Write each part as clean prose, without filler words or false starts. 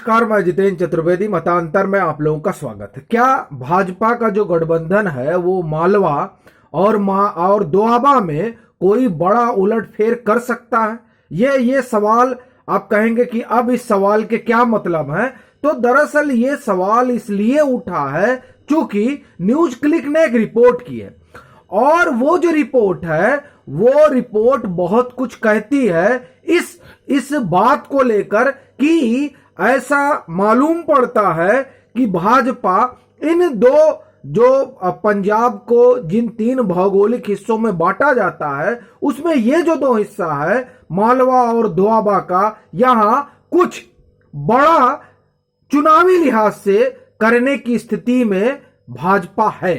नमस्कार, मैं जितेंद्र चतुर्वेदी। मतांतर में आप लोगों का स्वागत है। क्या भाजपा का जो गठबंधन है वो मालवा और दोआबा में कोई बड़ा उलटफेर कर सकता है? ये सवाल आप कहेंगे कि अब इस सवाल के क्या मतलब है। तो दरअसल ये सवाल इसलिए उठा है क्योंकि न्यूज क्लिक ने एक रिपोर्ट की है और वो जो रिपोर्ट है वो रिपोर्ट बहुत कुछ कहती है इस बात को लेकर कि ऐसा मालूम पड़ता है कि भाजपा इन दो जो पंजाब को जिन 3 भौगोलिक हिस्सों में बांटा जाता है उसमें ये जो 2 हिस्सा है मालवा और दोआबा का, यहां कुछ बड़ा चुनावी लिहाज से करने की स्थिति में भाजपा है।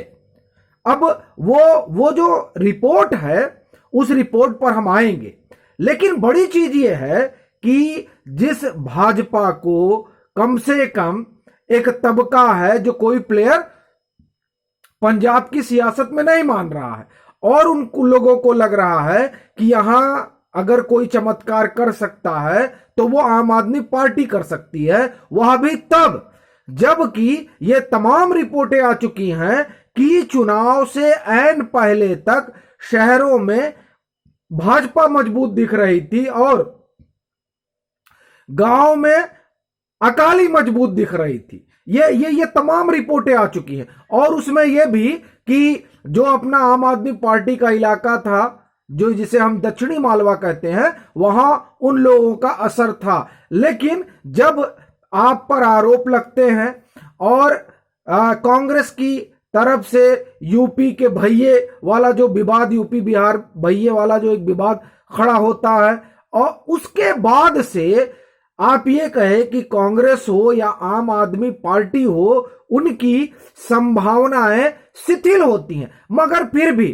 अब वो जो रिपोर्ट है उस रिपोर्ट पर हम आएंगे, लेकिन बड़ी चीज ये है कि जिस भाजपा को कम से कम एक तबका है जो कोई प्लेयर पंजाब की सियासत में नहीं मान रहा है और उन लोगों को लग रहा है कि यहां अगर कोई चमत्कार कर सकता है तो वो आम आदमी पार्टी कर सकती है, वह भी तब जबकि ये तमाम रिपोर्टें आ चुकी हैं कि चुनाव से ऐन पहले तक शहरों में भाजपा मजबूत दिख रही थी और गांव में अकाली मजबूत दिख रही थी। ये तमाम रिपोर्टें आ चुकी हैं और उसमें यह भी कि जो अपना आम आदमी पार्टी का इलाका था, जो जिसे हम दक्षिणी मालवा कहते हैं, वहां उन लोगों का असर था। लेकिन जब आप पर आरोप लगते हैं और कांग्रेस की तरफ से यूपी के भैये वाला जो विवाद, यूपी बिहार भैये वाला जो एक विवाद खड़ा होता है और उसके बाद से आप ये कहें कि कांग्रेस हो या आम आदमी पार्टी हो, उनकी संभावनाएं शिथिल होती हैं। मगर फिर भी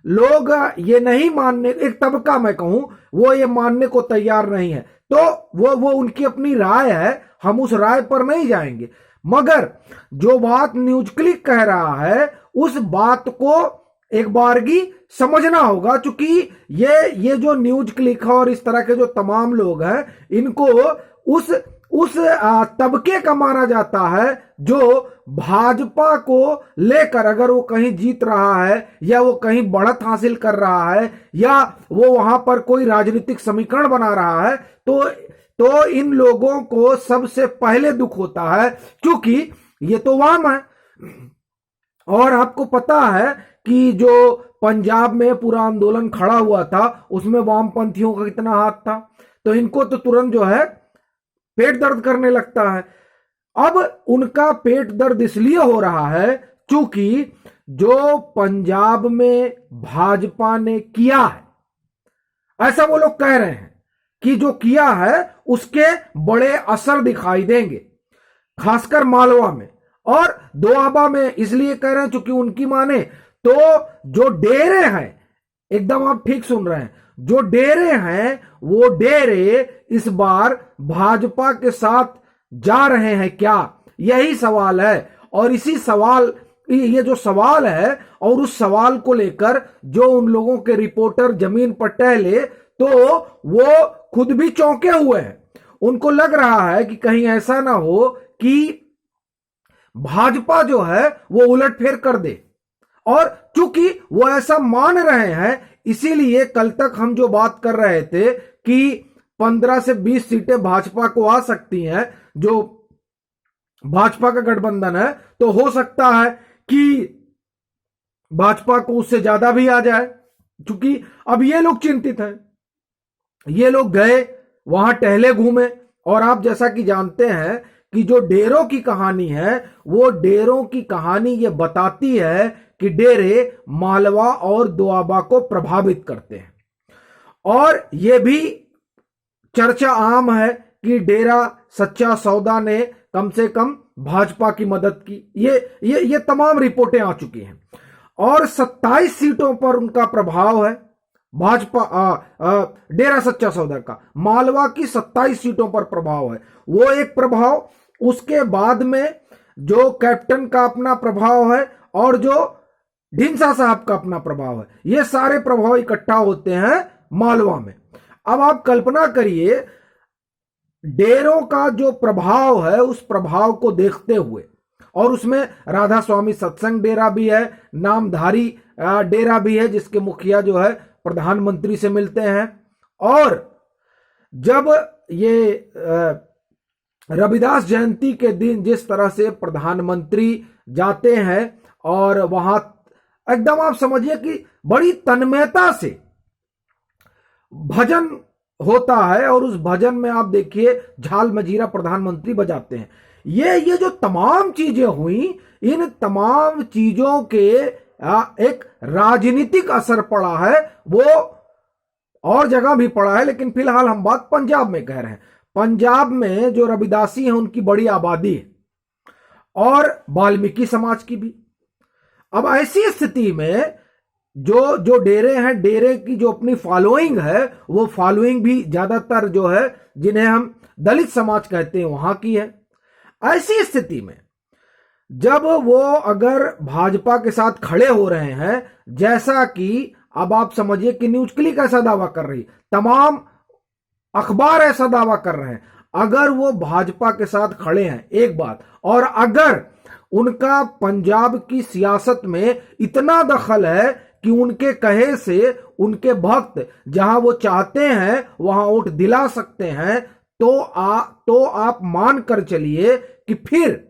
लोग ये नहीं मानने, एक तबका मैं कहूं, वो ये मानने को तैयार नहीं है। तो वो उनकी अपनी राय है, हम उस राय पर नहीं जाएंगे। मगर जो बात न्यूज क्लिक कह रहा है उस बात को एक बारगी समझना होगा, क्योंकि ये जो न्यूज क्लिक है और इस तरह के जो तमाम लोग हैं इनको उस तबके का माना जाता है जो भाजपा को लेकर अगर वो कहीं जीत रहा है या वो कहीं बढ़त हासिल कर रहा है या वो वहां पर कोई राजनीतिक समीकरण बना रहा है तो इन लोगों को सबसे पहले दुख होता है, क्योंकि ये तो वाम है। और आपको पता है कि जो पंजाब में पूरा आंदोलन खड़ा हुआ था उसमें वामपंथियों का कितना हाथ था, तो इनको तो तुरंत जो है पेट दर्द करने लगता है। अब उनका पेट दर्द इसलिए हो रहा है क्योंकि जो पंजाब में भाजपा ने किया है, ऐसा वो लोग कह रहे हैं कि जो किया है उसके बड़े असर दिखाई देंगे, खासकर मालवा में और दोआबा में। इसलिए कह रहे हैं क्योंकि उनकी माने तो जो डेरे हैं, एकदम आप ठीक सुन रहे हैं, जो डेरे हैं वो डेरे इस बार भाजपा के साथ जा रहे हैं क्या, यही सवाल है। और इसी सवाल, ये जो सवाल है और उस सवाल को लेकर जो उन लोगों के रिपोर्टर जमीन पर टहले तो वो खुद भी चौंके हुए हैं। उनको लग रहा है कि कहीं ऐसा ना हो कि भाजपा जो है वो उलटफेर कर दे, और चूंकि वो ऐसा मान रहे हैं इसीलिए कल तक हम जो बात कर रहे थे कि 15 से 20 सीटें भाजपा को आ सकती हैं, जो भाजपा का गठबंधन है, तो हो सकता है कि भाजपा को उससे ज्यादा भी आ जाए। क्योंकि अब ये लोग चिंतित हैं, ये लोग गए वहां टहले घूमे और आप जैसा कि जानते हैं कि जो डेरों की कहानी है वो डेरों की कहानी ये बताती है कि डेरे मालवा और दोआबा को प्रभावित करते हैं। और ये भी चर्चा आम है कि डेरा सच्चा सौदा ने कम से कम भाजपा की मदद की। ये तमाम रिपोर्टें आ चुकी हैं और 27 सीटों पर उनका प्रभाव है। भाजपा डेरा सच्चा सौदा का मालवा की 27 सीटों पर प्रभाव है, वो एक प्रभाव। उसके बाद में जो कैप्टन का अपना प्रभाव है और जो ढींसा साहब का अपना प्रभाव है, ये सारे प्रभाव इकट्ठा होते हैं मालवा में। अब आप कल्पना करिए डेरों का जो प्रभाव है उस प्रभाव को देखते हुए, और उसमें राधा स्वामी सत्संग डेरा भी है, नामधारी डेरा भी है, जिसके मुखिया जो है प्रधानमंत्री से मिलते हैं। और जब ये रविदास जयंती के दिन जिस तरह से प्रधानमंत्री जाते हैं और वहां एकदम आप समझिए कि बड़ी तन्मयता से भजन होता है, और उस भजन में आप देखिए झाल मजीरा प्रधानमंत्री बजाते हैं। ये जो तमाम चीजें हुई, इन तमाम चीजों के एक राजनीतिक असर पड़ा है, वो और जगह भी पड़ा है, लेकिन फिलहाल हम बात पंजाब में कह रहे हैं। पंजाब में जो रविदासी हैं उनकी बड़ी आबादी है, और वाल्मीकि समाज की भी। अब ऐसी स्थिति में जो डेरे हैं, डेरे की जो अपनी फॉलोइंग है, वो फॉलोइंग भी ज्यादातर जो है जिन्हें हम दलित समाज कहते हैं वहां की है। ऐसी स्थिति में जब वो अगर भाजपा के साथ खड़े हो रहे हैं, जैसा कि अब आप समझिए कि न्यूज क्लिक ऐसा दावा कर रही, तमाम अखबार ऐसा दावा कर रहे हैं, अगर वो भाजपा के साथ खड़े हैं एक बात, और अगर उनका पंजाब की सियासत में इतना दखल है कि उनके कहे से उनके भक्त जहां वो चाहते हैं वहां वोट दिला सकते हैं, तो आप मान कर चलिए कि फिर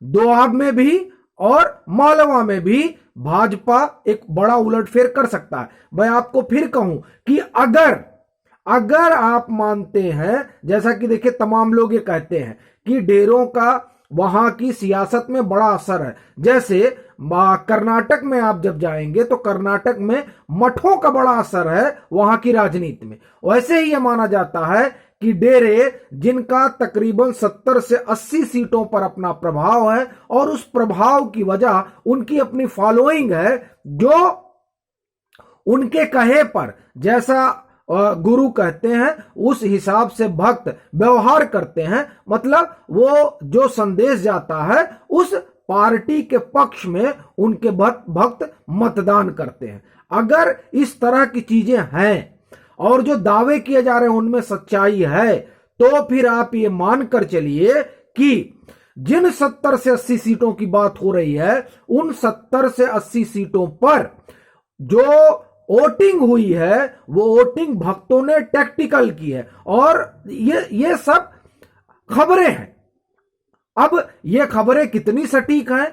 दोआब में भी और मालवा में भी भाजपा एक बड़ा उलटफेर कर सकता है। मैं आपको फिर कहूं कि अगर आप मानते हैं, जैसा कि देखिए तमाम लोग ये कहते हैं कि डेरों का वहां की सियासत में बड़ा असर है, जैसे कर्नाटक में आप जब जाएंगे तो कर्नाटक में मठों का बड़ा असर है वहां की राजनीति में, वैसे ही यह माना जाता है कि डेरे जिनका तकरीबन 70 से 80 सीटों पर अपना प्रभाव है, और उस प्रभाव की वजह उनकी अपनी फॉलोइंग है, जो उनके कहे पर जैसा गुरु कहते हैं उस हिसाब से भक्त व्यवहार करते हैं। मतलब वो जो संदेश जाता है उस पार्टी के पक्ष में उनके भक्त मतदान करते हैं। अगर इस तरह की चीजें हैं और जो दावे किए जा रहे हैं उनमें सच्चाई है, तो फिर आप ये मानकर चलिए कि जिन 70 से 80 सीटों की बात हो रही है, उन 70 से 80 सीटों पर जो वोटिंग हुई है वो वोटिंग भक्तों ने टैक्टिकल की है, और ये सब खबरें हैं। अब ये खबरें कितनी सटीक हैं,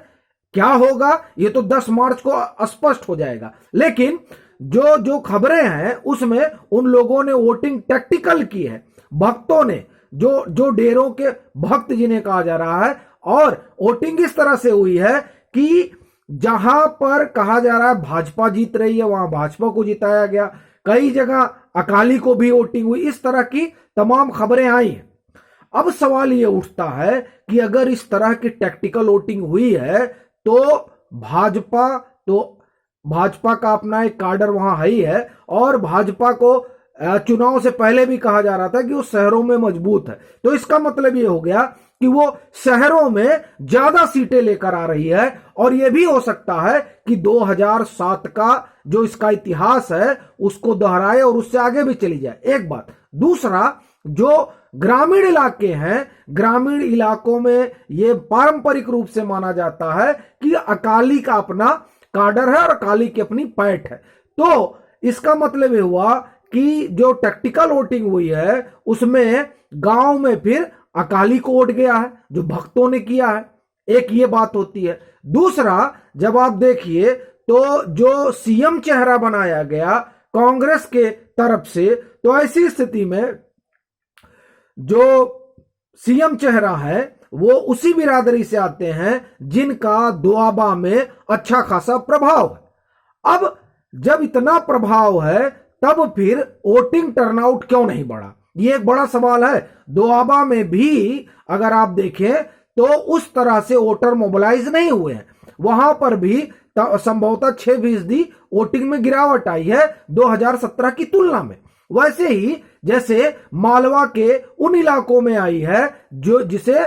क्या होगा, ये तो 10 मार्च को स्पष्ट हो जाएगा। लेकिन जो खबरें हैं उसमें उन लोगों ने वोटिंग टैक्टिकल की है, भक्तों ने, जो डेरों के भक्त जिन्हें कहा जा रहा है, और वोटिंग इस तरह से हुई है कि जहां पर कहा जा रहा है भाजपा जीत रही है वहां भाजपा को जिताया गया, कई जगह अकाली को भी वोटिंग हुई, इस तरह की तमाम खबरें आई हैं। अब सवाल यह उठता है कि अगर इस तरह की टैक्टिकल वोटिंग हुई है तो भाजपा का अपना एक कार्डर वहां है ही है, और भाजपा को चुनाव से पहले भी कहा जा रहा था कि वो शहरों में मजबूत है, तो इसका मतलब ये हो गया कि वो शहरों में ज्यादा सीटें लेकर आ रही है। और यह भी हो सकता है कि 2007 का जो इसका इतिहास है उसको दोहराए और उससे आगे भी चली जाए, एक बात। दूसरा, जो ग्रामीण इलाके हैं, ग्रामीण इलाकों में यह पारंपरिक रूप से माना जाता है कि अकाली का अपना कार्डर है और अकाली की अपनी पैठ है, तो इसका मतलब यह हुआ कि जो टैक्टिकल वोटिंग हुई है उसमें गांव में फिर अकाली को वोट गया है जो भक्तों ने किया है, एक ये बात होती है। दूसरा, जब आप देखिए तो जो सीएम चेहरा बनाया गया कांग्रेस के तरफ से, तो ऐसी स्थिति में जो सीएम चेहरा है वो उसी बिरादरी से आते हैं जिनका दोआबा में अच्छा खासा प्रभाव है। अब जब इतना प्रभाव है तब फिर वोटिंग टर्नआउट क्यों नहीं बढ़ा, ये एक बड़ा सवाल है। दोआबा में भी अगर आप देखें तो उस तरह से वोटर मोबिलाइज नहीं हुए हैं, वहां पर भी संभवतः 6% वोटिंग में गिरावट आई है 2017 की तुलना में। वैसे ही जैसे मालवा के उन इलाकों में आई है जो जिसे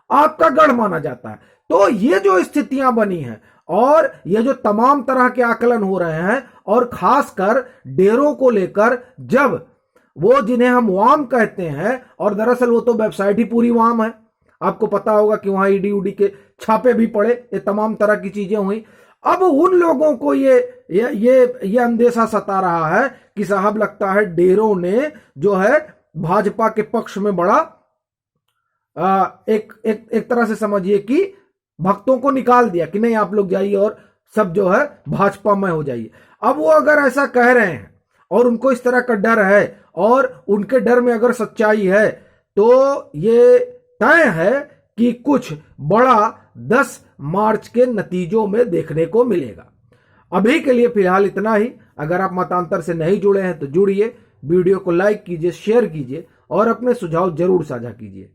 आपका गढ़ माना जाता है। तो ये जो स्थितियां बनी हैं और ये जो तमाम तरह के आकलन हो रहे हैं, और खासकर डेरों को लेकर जब वो जिन्हें हम वाम कहते हैं, और दरअसल वो तो वेबसाइट ही पूरी वाम है। आपको पता होगा कि वहां ईडी उडी के छापे भी पड़े, ये तमाम तरह की चीजें हुई। अब उन लोगों को ये अंदेशा सता रहा है कि साहब लगता है डेरों ने जो है भाजपा के पक्ष में बड़ा एक तरह से समझिए कि भक्तों को निकाल दिया कि नहीं आप लोग जाइए और सब जो है भाजपा में हो जाइए। अब वो अगर ऐसा कह रहे हैं और उनको इस तरह का डर है और उनके डर में अगर सच्चाई है तो ये तय है कि कुछ बड़ा 10 मार्च के नतीजों में देखने को मिलेगा। अभी के लिए फिलहाल इतना ही। अगर आप मतांतर से नहीं जुड़े हैं तो जुड़िए, वीडियो को लाइक कीजिए, शेयर कीजिए और अपने सुझाव जरूर साझा कीजिए।